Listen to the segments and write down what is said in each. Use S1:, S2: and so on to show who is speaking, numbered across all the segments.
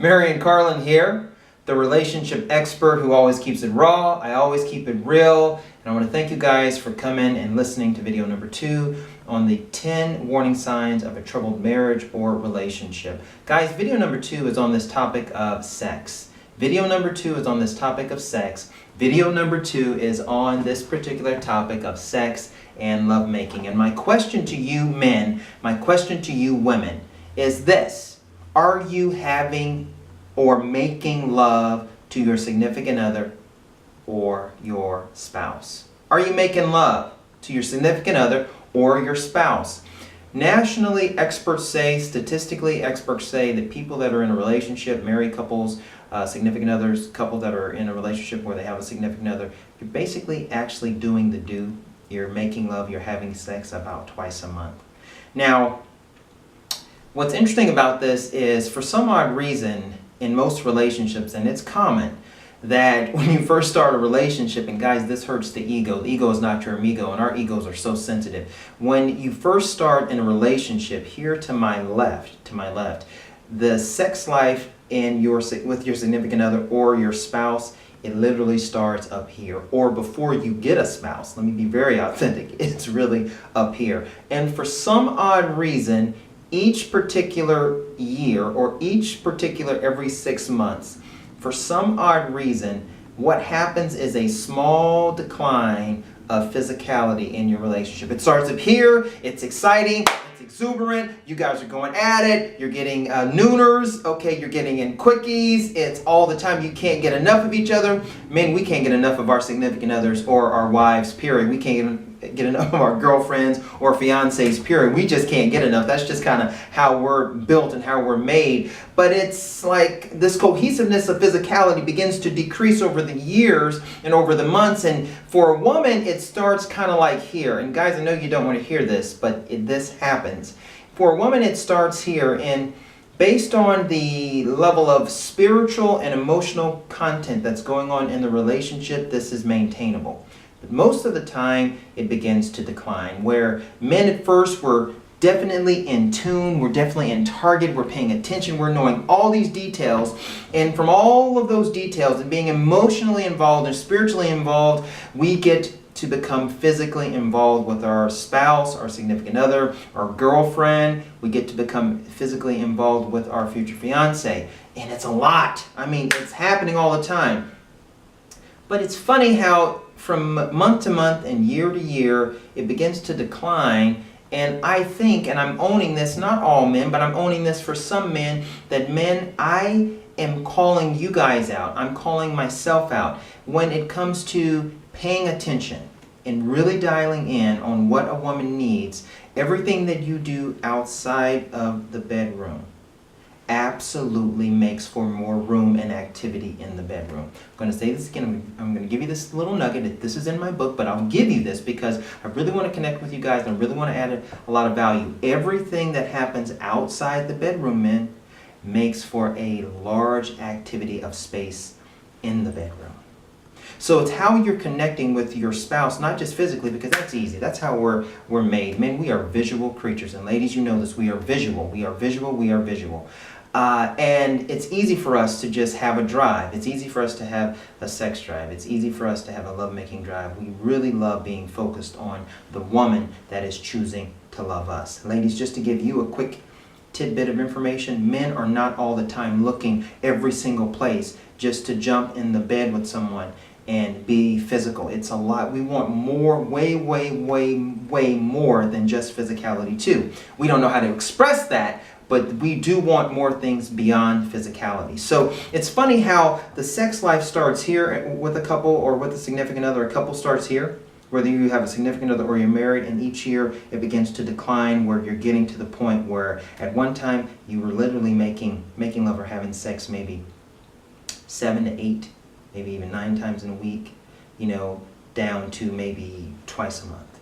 S1: Marion Carlon here, the relationship expert who always keeps it raw. I always keep it real. And I want to thank you guys for coming and listening to video number 2 on the 10 warning signs of a troubled marriage or relationship. Guys, video number 2 is on this topic of sex. Video number 2 is on this topic of sex. Video number 2 is on this particular topic of sex and lovemaking. And my question to you men, my question to you women is this. Are you having or making love to your significant other or your spouse? Are you making love to your significant other or your spouse? Nationally, experts say, statistically, experts say that people that are in a relationship, married couples, significant others, couples that are in a relationship where they have a significant other, you're basically actually doing the do. You're making love, you're having sex about twice a month. Now, what's interesting about this is, for some odd reason, in most relationships, and it's common, that when you first start a relationship, and guys, this hurts the ego is not your amigo, and our egos are so sensitive. When you first start in a relationship, here to my left, the sex life with your significant other or your spouse, it literally starts up here. Or before you get a spouse, let me be very authentic, it's really up here. And for some odd reason, each particular year or each particular every 6 months, for some odd reason, what happens is a small decline of physicality in your relationship. It starts up here, it's exciting, it's exuberant, you guys are going at it, you're getting nooners, okay, you're getting in quickies, it's all the time, you can't get enough of each other. Men, we can't get enough of our significant others or our wives, period. We can't get enough of our girlfriends or fiancés, period. We just can't get enough. That's just kind of how we're built and how we're made. But it's like this cohesiveness of physicality begins to decrease over the years and over the months. And for a woman, it starts kind of like here. And guys, I know you don't want to hear this, but this happens. For a woman, it starts here. And based on the level of spiritual and emotional content that's going on in the relationship, this is maintainable. But most of the time, it begins to decline, where men at first were definitely in tune, we're definitely in target, we're paying attention, we're knowing all these details, and from all of those details and being emotionally involved and spiritually involved, we get to become physically involved with our spouse, our significant other, our girlfriend. We get to become physically involved with our future fiance. And it's a lot. I mean, it's happening all the time. But it's funny how from month to month and year to year, it begins to decline. And I think, and I'm owning this, not all men, but I'm owning this for some men, that men, I am calling you guys out. I'm calling myself out when it comes to paying attention and really dialing in on what a woman needs. Everything that you do outside of the bedroom absolutely makes for more room and activity in the bedroom. I'm going to say this again. I'm going to give you this little nugget. This is in my book, but I'll give you this because I really want to connect with you guys and I really want to add a lot of value. Everything that happens outside the bedroom, men, makes for a large activity of space in the bedroom. So it's how you're connecting with your spouse, not just physically, because that's easy. That's how we're made. Men, we are visual creatures. And ladies, you know this. We are visual. We are visual. We are visual. And it's easy for us to just have a drive. It's easy for us to have a sex drive. It's easy for us to have a lovemaking drive. We really love being focused on the woman that is choosing to love us. Ladies, just to give you a quick tidbit of information, men are not all the time looking every single place just to jump in the bed with someone and be physical. It's a lot. We want more, way more than just physicality too. We don't know how to express that, but we do want more things beyond physicality. So it's funny how the sex life starts here with a couple or with a significant other. A couple starts here, whether you have a significant other or you're married, and each year it begins to decline where you're getting to the point where at one time you were literally making love or having sex maybe 7 to 8, maybe even 9 times in a week, down to maybe twice a month.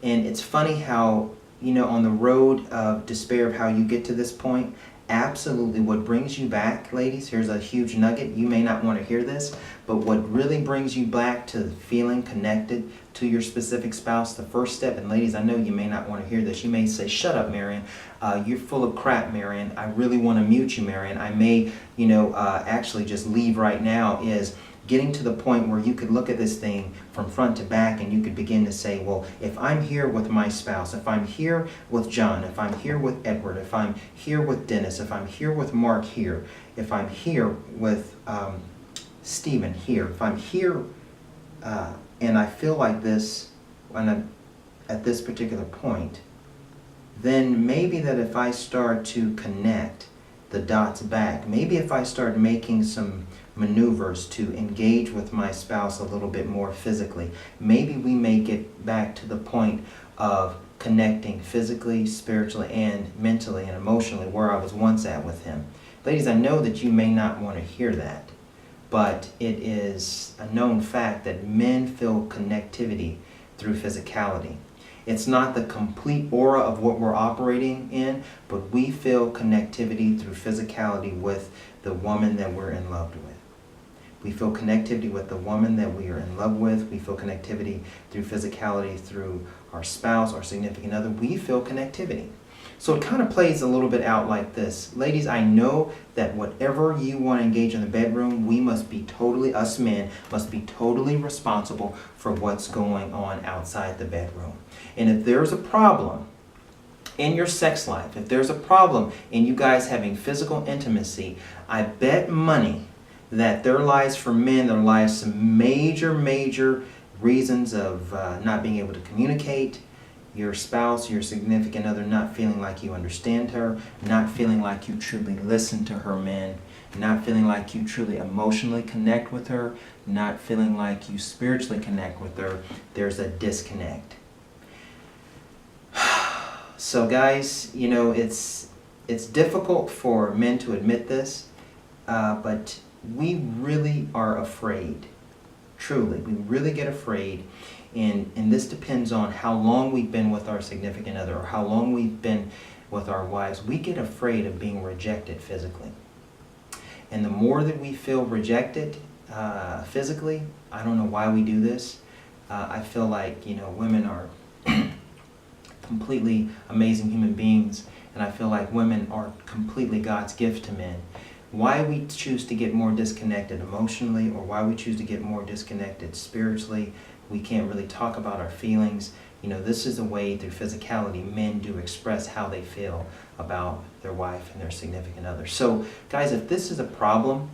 S1: And it's funny how, on the road of despair of how you get to this point, absolutely what brings you back, ladies, here's a huge nugget. You may not want to hear this, but what really brings you back to feeling connected to your specific spouse, the first step, and ladies, I know you may not want to hear this. You may say, shut up, Marion. You're full of crap, Marion. I really want to mute you, Marion. I may, actually just leave right now, is getting to the point where you could look at this thing from front to back and you could begin to say, well, if I'm here with my spouse, if I'm here with John, if I'm here with Edward, if I'm here with Dennis, if I'm here with Mark here, if I'm here with Stephen here, if I'm here and I feel like this when I'm at this particular point, then maybe that if I start to connect the dots back, maybe if I start making some maneuvers to engage with my spouse a little bit more physically, maybe we may get back to the point of connecting physically, spiritually, and mentally and emotionally where I was once at with him. Ladies, I know that you may not want to hear that, but it is a known fact that men feel connectivity through physicality. It's not the complete aura of what we're operating in, but we feel connectivity through physicality with the woman that we're in love with. We feel connectivity with the woman that we are in love with. We feel connectivity through physicality through our spouse, our significant other. We feel connectivity. So it kind of plays a little bit out like this. Ladies, I know that whatever you want to engage in the bedroom, we must be totally, us men, must be totally responsible for what's going on outside the bedroom. And if there's a problem in your sex life, if there's a problem in you guys having physical intimacy, I bet money that there lies for men, there lies some major reasons of not being able to communicate, your spouse, your significant other not feeling like you understand her, not feeling like you truly listen to her, men, not feeling like you truly emotionally connect with her, not feeling like you spiritually connect with her. There's a disconnect. So guys, it's difficult for men to admit this, but we really are afraid. Truly, we really get afraid. And this depends on how long we've been with our significant other or how long we've been with our wives. We get afraid of being rejected physically. And the more that we feel rejected physically, I don't know why we do this. I feel like, women are completely amazing human beings. And I feel like women are completely God's gift to men. Why we choose to get more disconnected emotionally or why we choose to get more disconnected spiritually, we can't really talk about our feelings. This is a way through physicality men do express how they feel about their wife and their significant other. So guys, if this is a problem,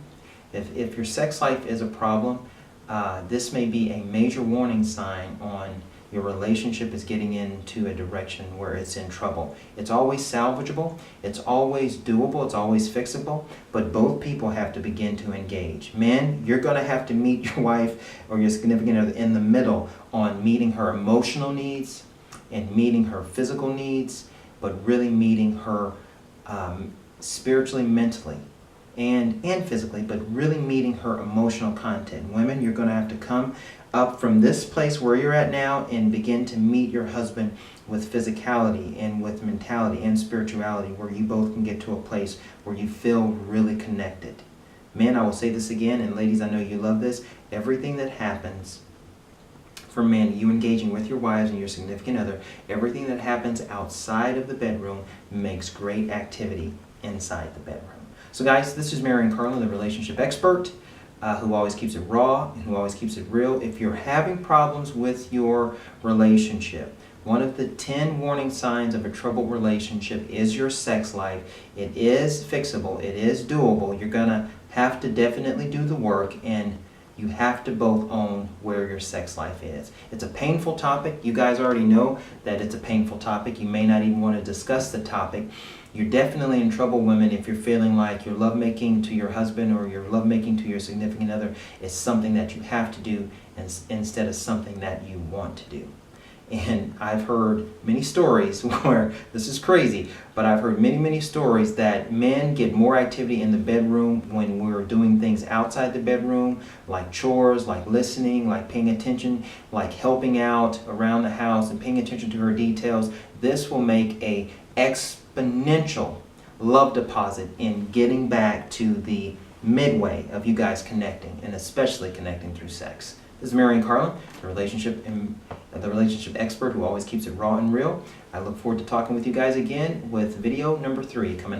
S1: if your sex life is a problem, this may be a major warning sign on your relationship is getting into a direction where it's in trouble. It's always salvageable, it's always doable, it's always fixable, but both people have to begin to engage. Men, you're going to have to meet your wife or your significant other in the middle on meeting her emotional needs and meeting her physical needs, but really meeting her spiritually, mentally, and physically, but really meeting her emotional content. Women, you're going to have to come up from this place where you're at now and begin to meet your husband with physicality and with mentality and spirituality, where you both can get to a place where you feel really connected. Men, I will say this again, and ladies, I know you love this. Everything that happens for men, you engaging with your wives and your significant other, everything that happens outside of the bedroom makes great activity inside the bedroom. So guys, this is Marion Carlon, the relationship expert, who always keeps it raw and who always keeps it real. If you're having problems with your relationship, one of the 10 warning signs of a troubled relationship is your sex life. It is fixable. It is doable. You're going to have to definitely do the work, and you have to both own where your sex life is. It's a painful topic. You guys already know that it's a painful topic. You may not even want to discuss the topic. You're definitely in trouble, women, if you're feeling like your lovemaking to your husband or your lovemaking to your significant other is something that you have to do instead of something that you want to do. And I've heard many stories where, this is crazy, but I've heard many stories that men get more activity in the bedroom when we're doing things outside the bedroom, like chores, like listening, like paying attention, like helping out around the house and paying attention to her details. This will make a exponential, love deposit in getting back to the midway of you guys connecting, and especially connecting through sex. This is Marion Carlon, the relationship expert who always keeps it raw and real. I look forward to talking with you guys again with video number 3 coming up.